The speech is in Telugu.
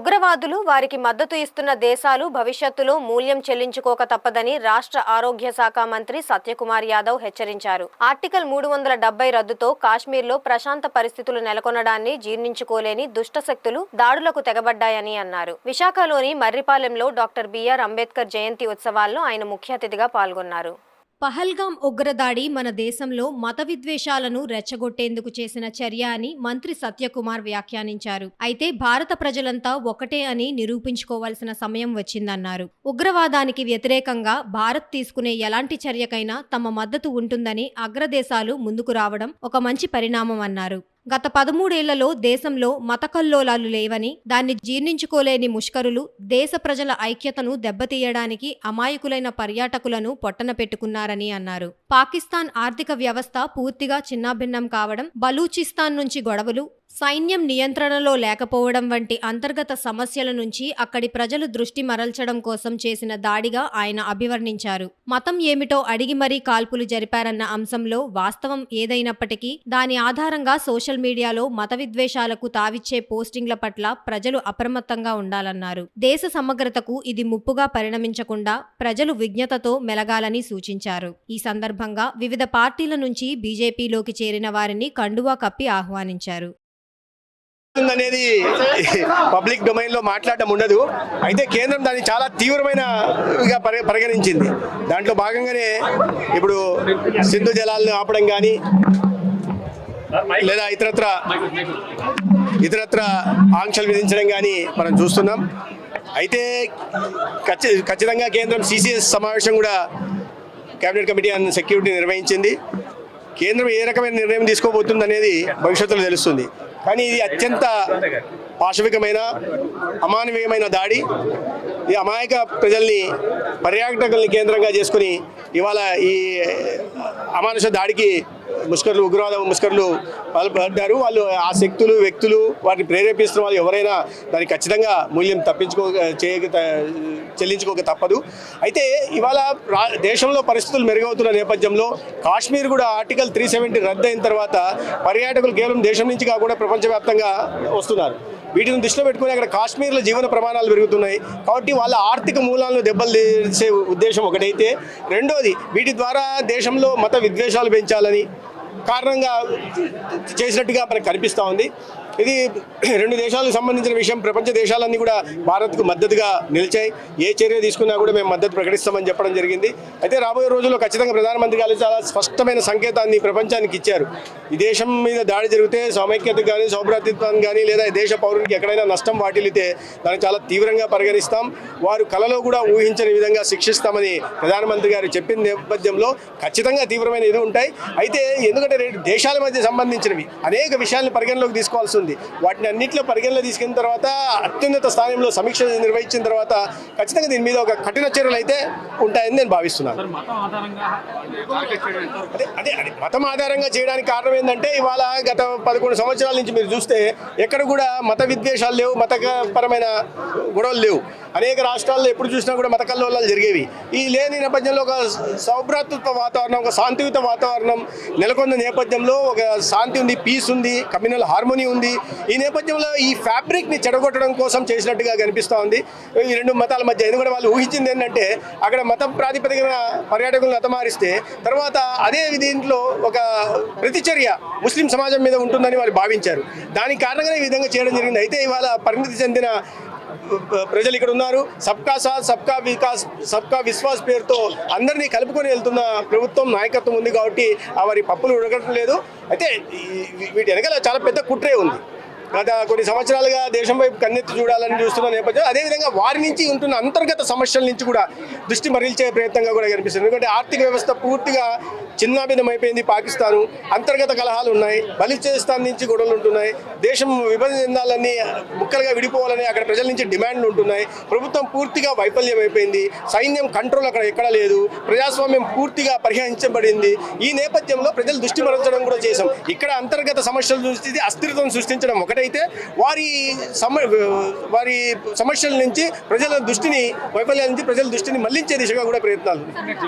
ఉగ్రవాదులు వారికి మద్దతు ఇస్తున్న దేశాలు భవిష్యత్తులో మూల్యం చెల్లించుకోక తప్పదని రాష్ట్ర ఆరోగ్య శాఖ మంత్రి సత్యకుమార్ యాదవ్ హెచ్చరించారు. ఆర్టికల్ 370 రద్దుతో కాశ్మీర్లో ప్రశాంత పరిస్థితులు నెలకొనడాన్ని జీర్ణించుకోలేని దుష్టశక్తులు దాడులకు తెగబడ్డాయని అన్నారు. విశాఖలోని మర్రిపాలెంలో డాక్టర్ బిఆర్ అంబేద్కర్ జయంతి ఉత్సవాల్లో ఆయన ముఖ్య అతిథిగా పాల్గొన్నారు. పహల్గాం ఉగ్రదాడి మన దేశంలో మత విద్వేషాలను రెచ్చగొట్టేందుకు చేసిన చర్య అని మంత్రి సత్యకుమార్ వ్యాఖ్యానించారు. అయితే భారత ప్రజలంతా ఒకటే అని నిరూపించుకోవాల్సిన సమయం వచ్చిందన్నారు. ఉగ్రవాదానికి వ్యతిరేకంగా భారత్ తీసుకునే ఎలాంటి చర్యకైనా తమ మద్దతు ఉంటుందని అగ్రదేశాలు ముందుకు రావడం ఒక మంచి పరిణామం అన్నారు. గత 13 ఏళ్లలో దేశంలో మత కల్లోలాలు లేవని, దాన్ని జీర్ణించుకోలేని ముష్కరులు దేశ ప్రజల ఐక్యతను దెబ్బతీయడానికి అమాయకులైన పర్యాటకులను పొట్టన పెట్టుకున్నారని అన్నారు. పాకిస్తాన్ ఆర్థిక వ్యవస్థ పూర్తిగా చిన్నాభిన్నం కావడం, బలూచిస్తాన్ నుంచి గొడవలు, సైన్యం నియంత్రణలో లేకపోవడం వంటి అంతర్గత సమస్యల నుంచి అక్కడి ప్రజలు దృష్టి మరల్చడం కోసం చేసిన దాడిగా ఆయన అభివర్ణించారు. మతం ఏమిటో అడిగి మరీ కాల్పులు జరిపారన్న అంశంలో వాస్తవం ఏదైనప్పటికీ దాని ఆధారంగా సోషల్ మీడియాలో మత విద్వేషాలకు తావిచ్చే పోస్టింగ్ల పట్ల ప్రజలు అప్రమత్తంగా ఉండాలన్నారు. దేశ సమగ్రతకు ఇది ముప్పుగా పరిణమించకుండా ప్రజలు విజ్ఞతతో మెలగాలని సూచించారు. ఈ సందర్భంగా వివిధ పార్టీల నుంచి బీజేపీలోకి చేరిన వారిని కండువా కప్పి ఆహ్వానించారు. అనేది పబ్లిక్ డొమైన్ లో మాట్లాడడం ఉండదు. అయితే కేంద్రం దాన్ని చాలా తీవ్రమైనగా పరిగణించింది. దాంట్లో భాగంగానే ఇప్పుడు సింధు జలాలను ఆపడం కానీ లేదా ఇతరత్ర ఆంక్షలు విధించడం కానీ మనం చూస్తున్నాం. అయితే ఖచ్చితంగా కేంద్రం సిసిఎస్ సమావేశం కూడా కేబినెట్ కమిటీ ఆన్ సెక్యూరిటీ నిర్వహించింది. కేంద్రం ఏ రకమైన నిర్ణయం తీసుకోబోతుంది అనేది భవిష్యత్తులో తెలుస్తుంది. కానీ ఇది అత్యంత పాశవికమైన అమానవీయమైన దాడి. ఈ అమాయక ప్రజల్ని, పర్యాటకుల్ని కేంద్రంగా చేసుకుని ఇవాళ ఈ అమానుష దాడికి ఉగ్రవాద ముష్కరులు పాల్పడ్డారు. వాళ్ళు ఆ శక్తులు, వ్యక్తులు, వాటిని ప్రేరేపిస్తున్న వాళ్ళు ఎవరైనా దానికి ఖచ్చితంగా మూల్యం చెల్లించుకోక తప్పదు. అయితే ఇవాళ దేశంలో పరిస్థితులు మెరుగవుతున్న నేపథ్యంలో కాశ్మీర్ కూడా ఆర్టికల్ 370 రద్దు అయిన తర్వాత పర్యాటకులు కేవలం దేశం నుంచి కాకుండా ప్రపంచవ్యాప్తంగా వస్తున్నారు. వీటిని దృష్టిలో పెట్టుకుని అక్కడ కాశ్మీర్లో జీవన ప్రమాణాలు పెరుగుతున్నాయి. కాబట్టి వాళ్ళ ఆర్థిక మూలాలను దెబ్బలు తీసే ఉద్దేశం ఒకటైతే, రెండోది వీటి ద్వారా దేశంలో మత విద్వేషాలు పెంచాలని కారణంగా చేసినట్టుగా మనకు కనిపిస్తూ ఉంది. ఇది రెండు దేశాలకు సంబంధించిన విషయం. ప్రపంచ దేశాలన్నీ కూడా భారత్కు మద్దతుగా నిలిచాయి. ఏ చర్య తీసుకున్నా కూడా మేము మద్దతు ప్రకటిస్తామని చెప్పడం జరిగింది. అయితే రాబోయే రోజుల్లో ఖచ్చితంగా ప్రధానమంత్రి గారు చాలా స్పష్టమైన సంకేతాన్ని ప్రపంచానికి ఇచ్చారు. ఈ దేశం మీద దాడి జరిగితే సమైక్యత కానీ, సౌభ్రాతృత్వాన్ని కానీ, లేదా దేశ పౌరునికి ఎక్కడైనా నష్టం వాటిల్లితే దాన్ని చాలా తీవ్రంగా పరిగణిస్తాం, వారు కలలో కూడా ఊహించని విధంగా శిక్షిస్తామని ప్రధానమంత్రి గారు చెప్పిన నేపథ్యంలో ఖచ్చితంగా తీవ్రమైన ఇది ఉంటాయి. అయితే ఎందుకంటే దేశాల మధ్య సంబంధించినవి అనేక విషయాలను పరిగణలోకి తీసుకోవాల్సి ఉంది. వాటిని అన్నింటిలో పరిగణలో తీసుకున్న తర్వాత అత్యున్నత స్థానంలో సమీక్ష నిర్వహించిన తర్వాత ఖచ్చితంగా దీని మీద ఒక కఠిన చర్యలు అయితే ఉంటాయని నేను భావిస్తున్నాను. అదే మతం ఆధారంగా చేయడానికి కారణం ఏంటంటే ఇవాళ గత 11 సంవత్సరాల నుంచి మీరు చూస్తే ఎక్కడ కూడా మత విద్వేషాలు లేవు, మతపరమైన గొడవలు లేవు. అనేక రాష్ట్రాల్లో ఎప్పుడు చూసినా కూడా మత కల్లోలాలు జరిగేవి. ఈ లేని నేపథ్యంలో ఒక సౌభ్రాతృత్వ వాతావరణం, ఒక శాంతియుత వాతావరణం నెలకొన్న నేపథ్యంలో ఒక శాంతి ఉంది, పీస్ ఉంది, కమ్యూనల్ హార్మోనీ ఉంది. ఈ నేపథ్యంలో ఈ ఫ్యాబ్రిక్ని చెడగొట్టడం కోసం చేసినట్టుగా కనిపిస్తూ ఉంది ఈ రెండు మతాల మధ్య. ఎందుకంటే వాళ్ళు ఊహించింది ఏంటంటే అక్కడ మతం ప్రాతిపదికన పర్యాటకులను హతమారిస్తే తర్వాత అదే దీంట్లో ఒక ప్రతిచర్య ముస్లిం సమాజం మీద ఉంటుందని వాళ్ళు భావించారు. దానికి కారణంగానే ఈ విధంగా చేయడం జరిగింది. అయితే ఇవాళ పరిణితి చెందిన ప్రజలు ఇక్కడ ఉన్నారు. సబ్కా సాత్, సబ్కా వికాస్, సబ్కా విశ్వాస్ పేరుతో అందరినీ కలుపుకొని వెళ్తున్న ప్రభుత్వం, నాయకత్వం ఉంది. కాబట్టి వారి పప్పులు ఉడకటం లేదు. అయితే వీటి వెనకాల చాలా పెద్ద కుట్రే ఉంది. గత కొన్ని సంవత్సరాలుగా దేశం వైపు కన్నెత్తి చూడాలని చూస్తున్న నేపథ్యం, అదేవిధంగా వారి నుంచి ఉంటున్న అంతర్గత సమస్యల నుంచి కూడా దృష్టి మరల్చే ప్రయత్నంగా కూడా కనిపిస్తుంది. ఎందుకంటే ఆర్థిక వ్యవస్థ పూర్తిగా చిన్నాభిన్నం అయిపోయింది. పాకిస్తాను అంతర్గత కలహాలు ఉన్నాయి. బలూచిస్తాన్ నుంచి గొడవలు ఉంటున్నాయి. దేశం విభజన చెందాలని, ముక్కలుగా విడిపోవాలని అక్కడ ప్రజల నుంచి డిమాండ్లు ఉంటున్నాయి. ప్రభుత్వం పూర్తిగా వైఫల్యం అయిపోయింది. సైన్యం కంట్రోల్ అక్కడ ఎక్కడా లేదు. ప్రజాస్వామ్యం పూర్తిగా పరిహరించబడింది. ఈ నేపథ్యంలో ప్రజలు దృష్టి మరల్చడం కూడా చేశాం. ఇక్కడ అంతర్గత సమస్యలు చూసి అస్థిరతను సృష్టించడం ఒకటైతే, వారి సమస్యల నుంచి ప్రజల దృష్టిని, వైఫల్యాల నుంచి ప్రజల దృష్టిని మళ్లించే దిశగా కూడా ప్రయత్నాలు.